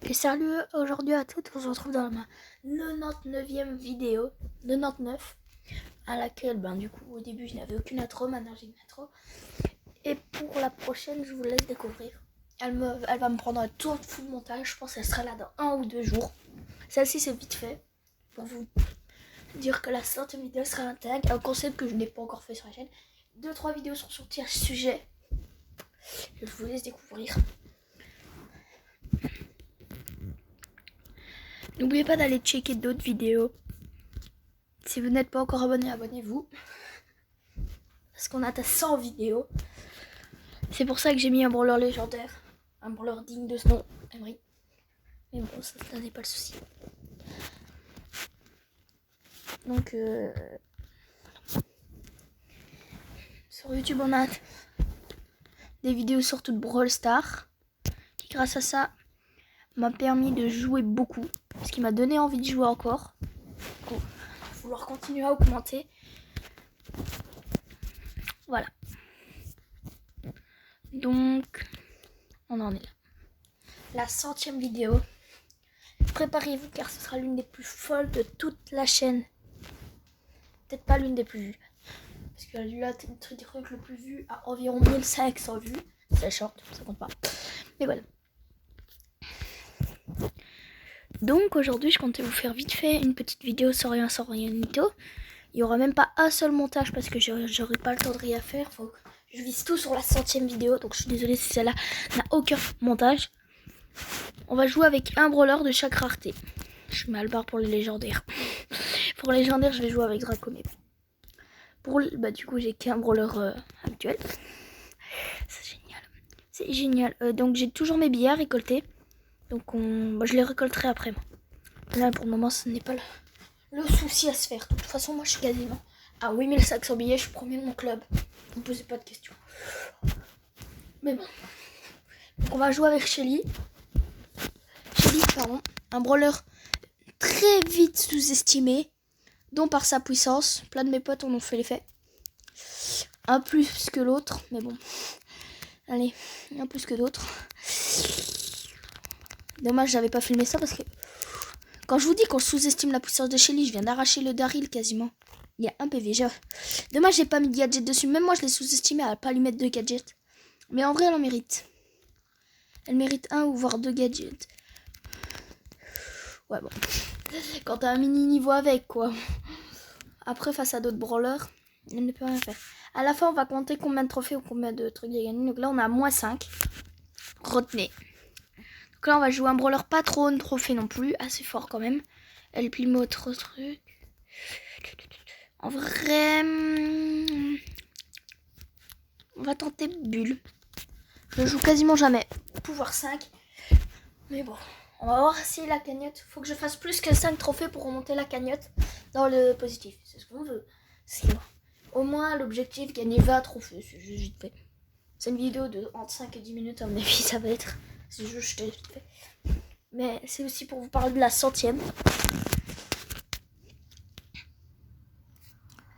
Et salut aujourd'hui à toutes, on se retrouve dans ma 99e vidéo, 99, à laquelle du coup au début je n'avais aucune intro, maintenant j'ai une intro. Et pour la prochaine je vous laisse découvrir. Elle va me prendre un tour de full montage, je pense qu'elle sera là dans 1 ou 2 jours. Celle-ci c'est vite fait, pour vous dire que la 100e vidéo sera un concept que je n'ai pas encore fait sur la chaîne. 2-3 vidéos sont sorties à ce sujet, je vous laisse découvrir. N'oubliez pas d'aller checker d'autres vidéos. Si vous n'êtes pas encore abonné, abonnez-vous. Parce qu'on atteint 100 vidéos. C'est pour ça que j'ai mis un brawler légendaire. Un brawler digne de ce nom, Emery. Mais bon, ça n'est pas le souci. Donc, sur YouTube, on a des vidéos surtout de Brawl Stars. Qui, grâce à ça, m'a permis de jouer beaucoup. Ce qui m'a donné envie de jouer encore. Pour vouloir continuer à augmenter. Voilà. Donc, on en est là. La 100e vidéo. Préparez-vous car ce sera l'une des plus folles de toute la chaîne. Peut-être pas l'une des plus vues. Parce que le truc le plus vu a environ 1500 vues. C'est short, ça compte pas. Mais voilà. Donc aujourd'hui je comptais vous faire vite fait une petite vidéo sans rien Nito. Il n'y aura même pas un seul montage parce que j'aurai pas le temps de rien faire. Faut que je vise tout sur la 100e vidéo. Donc je suis désolée si celle-là n'a aucun montage. On va jouer avec un brawler de chaque rareté. Je mets à le barre pour les légendaires. Pour les légendaires, je vais jouer avec Draconé. Pour du coup, j'ai qu'un brawler actuel. C'est génial. C'est génial. Donc j'ai toujours mes billets à récolter. Donc je les récolterai après. Moi. Là, pour le moment, ce n'est pas le souci à se faire. De toute façon, moi, je suis quasiment à 8500 billets. Je suis premier de mon club. Ne me posez pas de questions. Mais bon. Donc, on va jouer avec Shelly. Un brawler très vite sous-estimé, dont par sa puissance. Plein de mes potes en ont fait l'effet. Un plus que l'autre, mais bon. Allez, un plus que d'autres. Dommage, j'avais pas filmé ça parce que quand je vous dis qu'on sous-estime la puissance de Shelly, je viens d'arracher le Daryl quasiment. Il y a un PV. Dommage, j'ai pas mis de gadget dessus. Même moi, je l'ai sous-estimé à pas lui mettre de gadget. Mais en vrai, elle en mérite. Elle mérite un ou voire 2 gadgets. Ouais, bon. Quand t'as un mini niveau avec, quoi. Après, face à d'autres brawlers, elle ne peut rien faire. À la fin, on va compter combien de trophées ou combien de trucs il y a gagné. Donc là, on a moins 5. Retenez. Donc là, on va jouer un brawler pas trop de trophées non plus. Assez fort quand même. Elle plie autre truc. En vrai, on va tenter Bulle. Je joue quasiment jamais. Pouvoir 5. Mais bon, on va voir si la cagnotte. Faut que je fasse plus que 5 trophées pour remonter la cagnotte dans le positif. C'est ce qu'on veut. Au moins, l'objectif, gagner 20 trophées. C'est juste vite fait. C'est une vidéo de entre 5 et 10 minutes, à mon avis, ça va être. C'est juste vite fait. Mais c'est aussi pour vous parler de la 100e.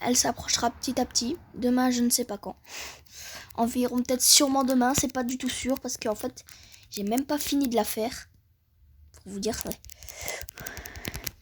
Elle s'approchera petit à petit. Demain, je ne sais pas quand. Environ peut-être sûrement demain. C'est pas du tout sûr parce qu'en fait, j'ai même pas fini de la faire. Pour vous dire, ouais.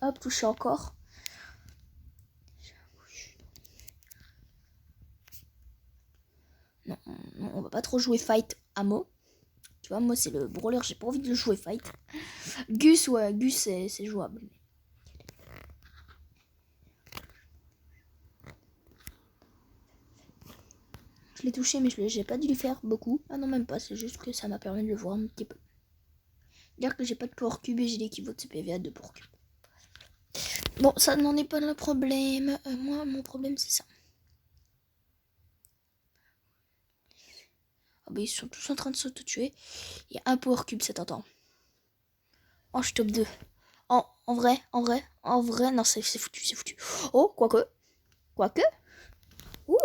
Hop, toucher encore. Non, on va pas trop jouer fight à Mo. Tu vois, moi c'est le brawler, j'ai pas envie de le jouer fight. Gus, ouais, Gus c'est jouable. Je l'ai touché, mais j'ai pas dû lui faire beaucoup. Ah non, même pas, c'est juste que ça m'a permis de le voir un petit peu. Dire que j'ai pas de power cube et j'ai l'équivalent de CPV à 2 power cube. Bon, ça n'en est pas le problème. Moi, mon problème c'est ça. Ah bah ils sont tous en train de s'auto-tuer. Il y a un power cube, c'est tentant. Oh, je suis top 2. En vrai, non, c'est foutu. Oh, quoique. Ouh.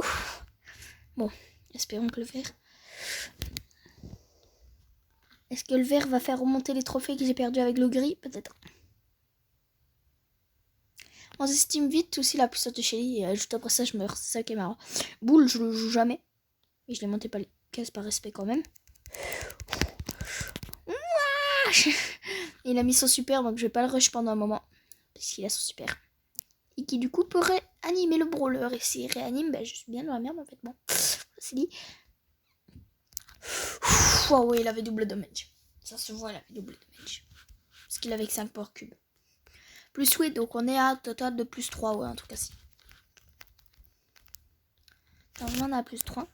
Bon, espérons que le vert. Est-ce que le vert va faire remonter les trophées que j'ai perdus avec le gris? Peut-être. On s'estime vite aussi la puissance de Shelly et juste après ça, je meurs. C'est ça qui est marrant. Boule, je le joue jamais. Et je l'ai monté pas les cases par respect quand même. Et il a mis son super, donc je vais pas le rush pendant un moment. Parce qu'il a son super. Et qui du coup pourrait animer le brawler. Et s'il réanime, je suis bien dans la merde en fait. Bon, c'est dit. Oh oui, il avait double damage. Ça se voit, il avait double damage. Parce qu'il avait 5 power cubes. Plus 8, donc on est à total de plus 3, ouais, en tout cas si. Normalement on a plus 3.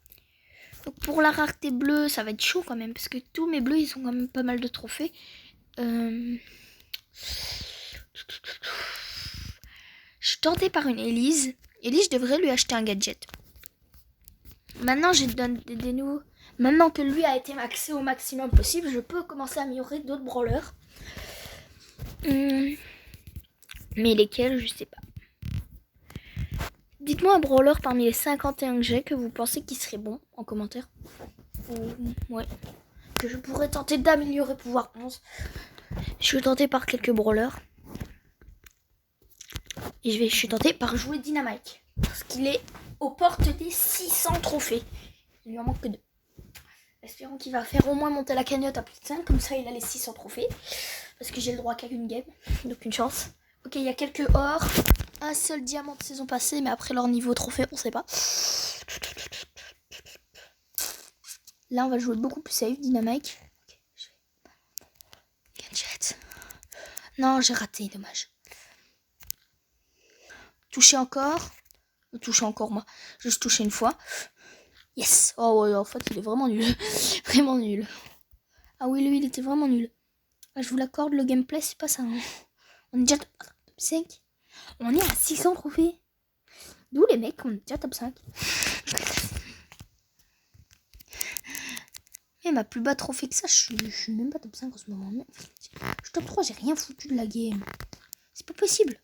Donc pour la rareté bleue, ça va être chaud quand même. Parce que tous mes bleus, ils ont quand même pas mal de trophées. Je suis tentée par une Elise. Elise, je devrais lui acheter un gadget. Maintenant, je donne des nouveaux. Maintenant que lui a été maxé au maximum possible, je peux commencer à améliorer d'autres brawlers. Mais lesquels, je sais pas. Dites-moi un brawler parmi les 51 que j'ai que vous pensez qui serait bon en commentaire. Ouais. Que je pourrais tenter d'améliorer pouvoir 11. Je suis tentée par quelques brawlers. Et je suis tentée par jouer Dynamite. Parce qu'il est aux portes des 600 trophées. Il lui en manque que 2. Espérons qu'il va faire au moins monter la cagnotte à plus de 5. Comme ça, il a les 600 trophées. Parce que j'ai le droit qu'à une game. Donc une chance. Ok, il y a quelques or. Un seul diamant de saison passée. Mais après leur niveau trophée, on sait pas. Là, on va jouer beaucoup plus safe. Dynamite. Gadget. Non, j'ai raté. Dommage. Toucher encore. Toucher encore, moi. Juste toucher une fois. Yes. Oh ouais, en fait, il est vraiment nul. Vraiment nul. Ah oui, lui, il était vraiment nul. Ah, je vous l'accorde, le gameplay, c'est pas ça. Hein. On est déjà top 5. On est à 600 trophées. D'où les mecs, on est déjà top 5. Même à plus bas trophée que ça, je suis même pas top 5 en ce moment. Je suis top 3, j'ai rien foutu de la game. C'est pas possible.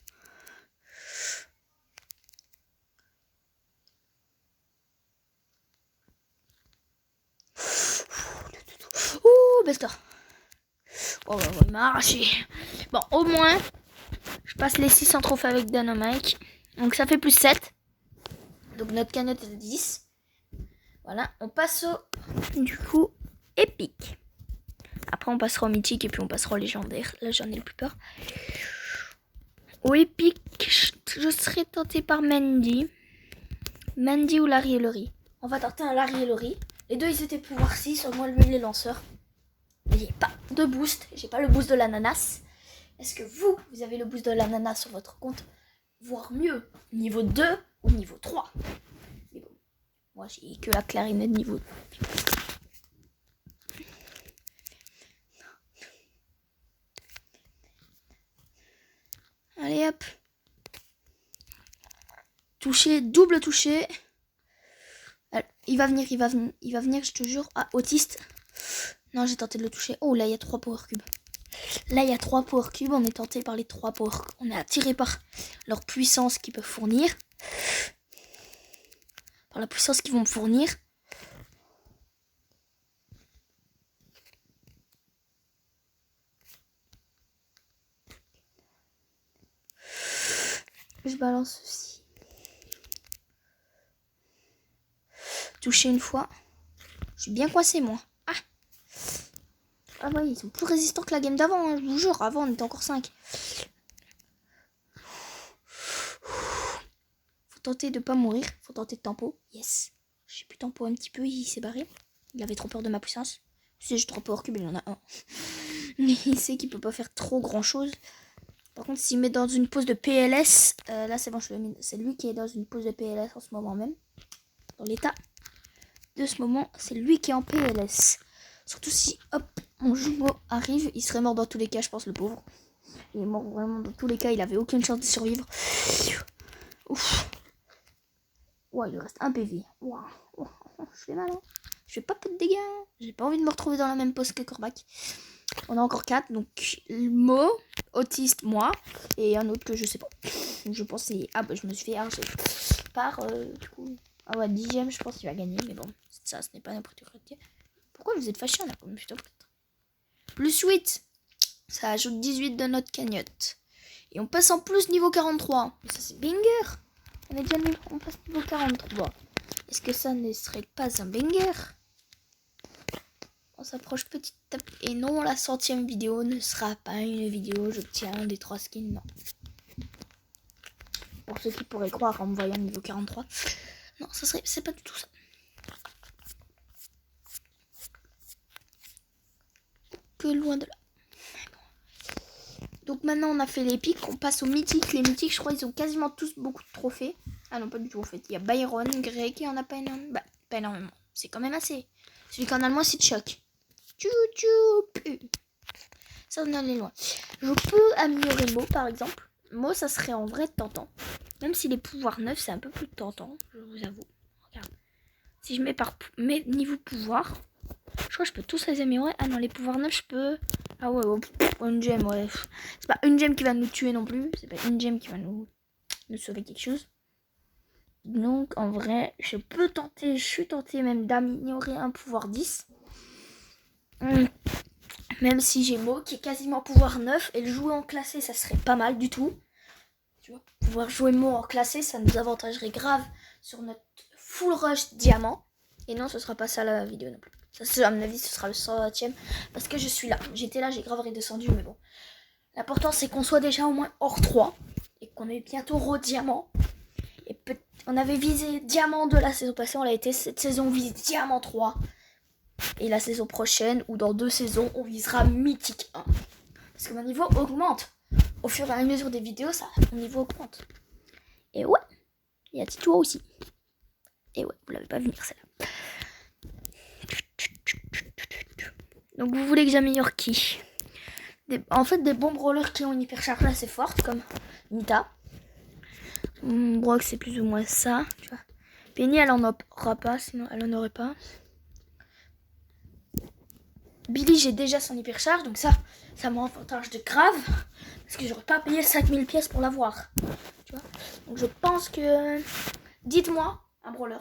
Ouh, best score. Oh, il m'a arraché. Bon, au moins, je passe les 600 trophées avec Dynamite. Donc ça fait plus 7. Donc notre cagnotte est de 10. Voilà, on passe au, du coup, épique. Après, on passera au mythique et puis on passera au légendaire. Là, j'en ai le plus peur. Au épique, je serais tentée par Mandy. Mandy ou Larry et Laurie. On va tenter un Larry et Laurie. Les deux, ils étaient pouvoir 6, au moins lui, les lanceurs. Mais j'ai pas de boost. J'ai pas le boost de l'ananas. Est-ce que vous avez le boost de l'ananas sur votre compte? Voire mieux, niveau 2 ou niveau 3. Mais bon, moi, j'ai que la clarinette niveau 2. Allez hop. Toucher, double toucher. Il va venir, je te jure. Ah, autiste. Non, j'ai tenté de le toucher. Oh, là, il y a 3 power cubes. Là, il y a 3 power cubes. On est tenté par les 3 power cubes. On est attiré par leur puissance qu'ils peuvent fournir. Par la puissance qu'ils vont me fournir. Je balance ceci. Toucher une fois. Je suis bien coincé, moi. Ah ouais, ils sont plus résistants que la game d'avant, hein, je vous jure. Avant, on était encore 5. Faut tenter de pas mourir. Faut tenter de tempo. Yes. J'ai pu tempo un petit peu, il s'est barré. Il avait trop peur de ma puissance. Si j'ai 3 power cubes, il en a un. Mais il sait qu'il peut pas faire trop grand chose. Par contre, s'il met dans une pause de PLS, là c'est bon, c'est lui qui est dans une pause de PLS en ce moment même. Dans l'état de ce moment, c'est lui qui est en PLS. Surtout si, hop, mon jumeau arrive, il serait mort dans tous les cas, je pense, le pauvre. Il est mort vraiment dans tous les cas, il avait aucune chance de survivre. Ouf. Ouais, il lui reste un PV. Wow. Oh, je fais mal, hein. Je fais pas peu de dégâts. J'ai pas envie de me retrouver dans la même pose que Corbac. On a encore 4, donc Mo, autiste, moi, et un autre que je sais pas. Je pense c'est... Ah bah je me suis fait arracher par, du coup... Ah ouais, 10ème, je pense qu'il va gagner, mais bon, ça, ce n'est pas n'importe quoi. Pourquoi vous êtes fâchés? On a quand même plutôt plus 8. Ça ajoute 18 de notre cagnotte. Et on passe en plus niveau 43. Ça c'est banger. On est déjà nul. On passe niveau 43. Est-ce que ça ne serait pas un banger? On s'approche petit à petit. Et non, la 100e vidéo ne sera pas une vidéo. J'obtiens des 3 skins. Non. Pour ceux qui pourraient croire en me voyant niveau 43. Non, c'est pas du tout ça. Que loin de là. Donc maintenant on a fait l'épique, on passe aux mythiques. Les mythiques, je crois, ils ont quasiment tous beaucoup de trophées. Ah non, pas du tout en fait. Il y a Byron, Greg qui en a pas énormément. Bah, pas énormément. C'est quand même assez. Celui qui en a le moins, c'est Chuck. Ça, on en est loin. Je peux améliorer Mo par exemple. Mo, ça serait en vrai tentant. Même si les pouvoirs neufs, c'est un peu plus tentant, je vous avoue. Regarde. Si je mets par niveau pouvoir, je crois que je peux tous les améliorer. Ah non, les pouvoirs neufs, je peux. Ah ouais, une gemme, ouais. C'est pas une gemme qui va nous tuer non plus. C'est pas une gemme qui va nous sauver quelque chose. Donc, en vrai, je suis tenté même d'améliorer un pouvoir 10. Même si j'ai Mo qui est quasiment pouvoir 9. Et le jouer en classé, ça serait pas mal du tout. Tu vois, pouvoir jouer Mo en classé, ça nous avantagerait grave sur notre full rush diamant. Et non, ce sera pas ça la vidéo non plus. Ça, à mon avis, ce sera le 100e. Parce que je suis là. J'étais là, j'ai grave redescendu, mais bon. L'important, c'est qu'on soit déjà au moins hors 3. Et qu'on est bientôt re-diamant. Et on avait visé diamant 2 la saison passée. On l'a été cette saison, on vise diamant 3. Et la saison prochaine, ou dans 2 saisons, on visera mythique 1. Parce que mon niveau augmente. Au fur et à mesure des vidéos, mon niveau augmente. Et ouais, il y a Tito aussi. Et ouais, vous l'avez pas vu venir celle-là. Donc vous voulez que j'améliore qui? En fait, des bons brawlers qui ont une hypercharge assez forte, comme Nita. Brock, c'est plus ou moins ça. Tu vois. Penny, elle en aura pas, sinon elle en aurait pas. Billy, j'ai déjà son hypercharge, donc ça m'avantage de grave. Parce que j'aurais pas payé 5000 pièces pour l'avoir. Tu vois. Donc je pense que... Dites-moi, un brawler.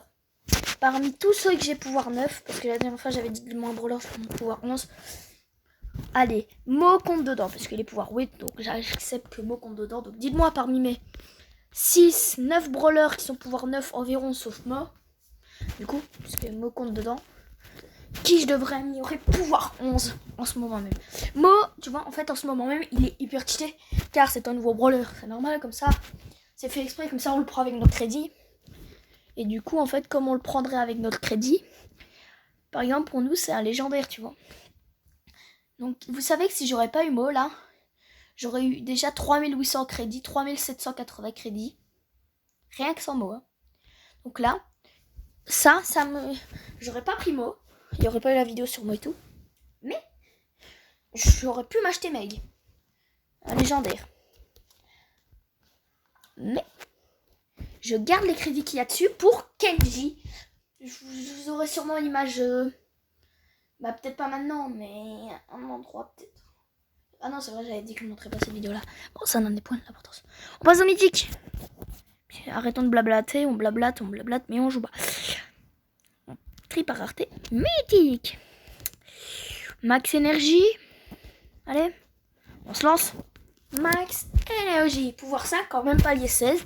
Parmi tous ceux que j'ai pouvoir 9, parce que la dernière fois j'avais dit de moi un brawler sur mon pouvoir 11. Allez, Mo compte dedans, parce qu'il est pouvoir 8, donc j'accepte que Mo compte dedans. Donc dites-moi parmi mes 6, 9 brawlers qui sont pouvoir 9 environ, sauf Mo. Du coup, parce que Mo compte dedans. Qui je devrais améliorer pouvoir 11 en ce moment même. Mo, tu vois, en fait en ce moment même, il est hyper cheaté, car c'est un nouveau brawler. C'est normal comme ça. C'est fait exprès, comme ça on le prend avec notre crédit. Et du coup, en fait, comme on le prendrait avec notre crédit, par exemple, pour nous, c'est un légendaire, tu vois. Donc, vous savez que si j'aurais pas eu Mo, là, j'aurais eu déjà 3800 crédits, 3780 crédits. Rien que sans Mo. Hein. Donc là, j'aurais pas pris Mo. Il n'y aurait pas eu la vidéo sur Mo et tout. Mais, j'aurais pu m'acheter Meg. Un légendaire. Mais... je garde les crédits qu'il y a dessus pour Kenji. Vous aurez sûrement l'image... bah peut-être pas maintenant, mais un endroit peut-être. Ah non, c'est vrai, j'avais dit que je ne montrerais pas cette vidéo-là. Bon, ça n'en est point d'importance. On passe au mythique. Arrêtons de blablater, on blablate, mais on joue pas. Tri par rareté. Mythique. Max énergie. Allez, on se lance. Max énergie. Pouvoir 5, quand même palier 16.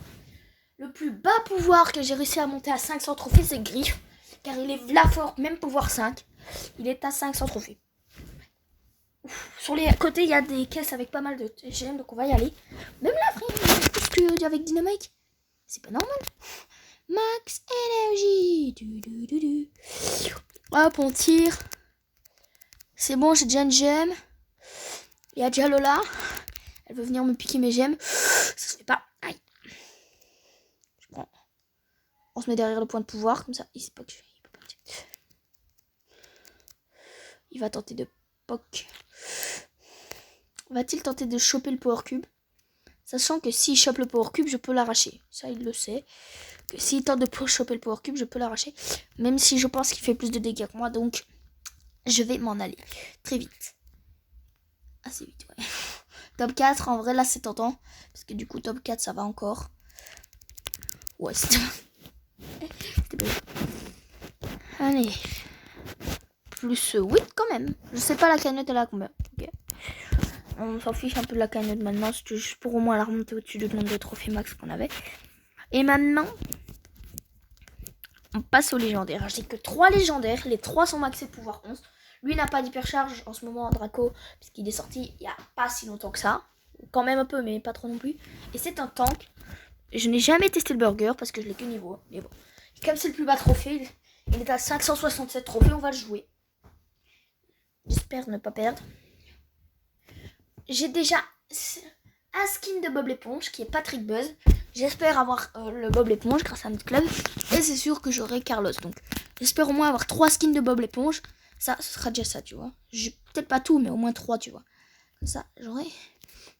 Le plus bas pouvoir que j'ai réussi à monter à 500 trophées, c'est Griffe. Car il est là fort, même pouvoir 5. Il est à 500 trophées. Ouf. Sur les côtés, il y a des caisses avec pas mal de TGM, donc on va y aller. Même là, frère, plus que avec Dynamite. C'est pas normal. Max énergie. Hop, on tire. C'est bon, j'ai déjà une gemme. Il y a déjà Lola. Elle veut venir me piquer mes gemmes. Ça se fait pas. Aïe. Je prends. On se met derrière le point de pouvoir, comme ça. Il sait pas que je suis. Il va tenter de poke. Va-t-il tenter de choper le power cube? Sachant que s'il chope le power cube, je peux l'arracher. Ça, il le sait. Que s'il tente de choper le power cube, je peux l'arracher. Même si je pense qu'il fait plus de dégâts que moi. Donc, je vais m'en aller. Très vite. Assez vite, ouais. Top 4, en vrai, là, c'est tentant. Parce que du coup, top 4, ça va encore. Ouais, c'était bon. Allez. Plus 8 quand même. Je sais pas la cagnotte, elle a combien. Okay. On s'en fiche un peu de la cagnotte maintenant. C'était juste pour au moins la remonter au-dessus du nombre de trophées max qu'on avait. Et maintenant, on passe aux légendaires. J'ai que 3 légendaires. Les 3 sont maxés pouvoir 11. Lui n'a pas d'hypercharge en ce moment, Draco, puisqu'il est sorti il y a pas si longtemps que ça. Quand même un peu, mais pas trop non plus. Et c'est un tank. Je n'ai jamais testé le burger parce que je l'ai que niveau 1. Mais bon. Comme c'est le plus bas trophée, il est à 567 trophées, on va le jouer. J'espère ne pas perdre. J'ai déjà un skin de Bob l'éponge qui est Patrick Buzz. J'espère avoir le Bob l'éponge grâce à notre club. Et c'est sûr que j'aurai Carlos. Donc j'espère au moins avoir 3 skins de Bob l'éponge. Ça, ce sera déjà ça, tu vois. Peut-être pas tout, mais au moins 3, tu vois. Comme ça, j'aurai.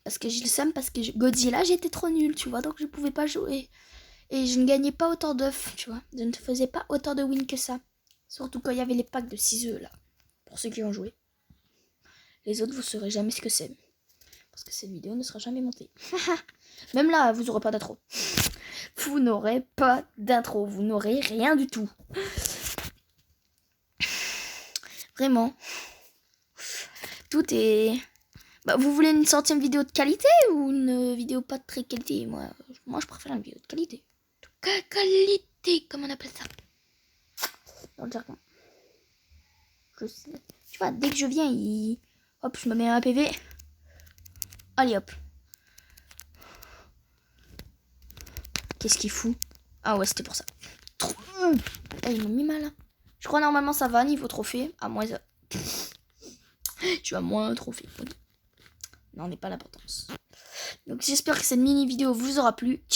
Parce que j'ai le seum, parce que Godzilla, j'étais trop nulle, tu vois. Donc je pouvais pas jouer. Et je ne gagnais pas autant d'œufs, tu vois. Je ne faisais pas autant de wins que ça. Surtout quand il y avait les packs de 6 œufs, là. Pour ceux qui ont joué. Les autres, vous saurez jamais ce que c'est. Parce que cette vidéo ne sera jamais montée. Même là, vous n'aurez pas d'intro. Vous n'aurez pas d'intro. Vous n'aurez rien du tout. Vraiment. Tout est... Bah, vous voulez une centième vidéo de qualité ou une vidéo pas de très qualité? Moi, je préfère une vidéo de qualité. De qualité, comment on appelle ça? Dans le jargon. Je sais. Tu vois, dès que je viens, hop, je me mets un PV. Allez, hop. Qu'est-ce qu'il fout? Ah ouais, c'était pour ça. Ah, ils m'ont mis mal. Hein. Je crois normalement ça va, niveau trophée. À moins... Tu as moins un trophée. Non, on n'est pas l'importance. Donc j'espère que cette mini vidéo vous aura plu. Ciao!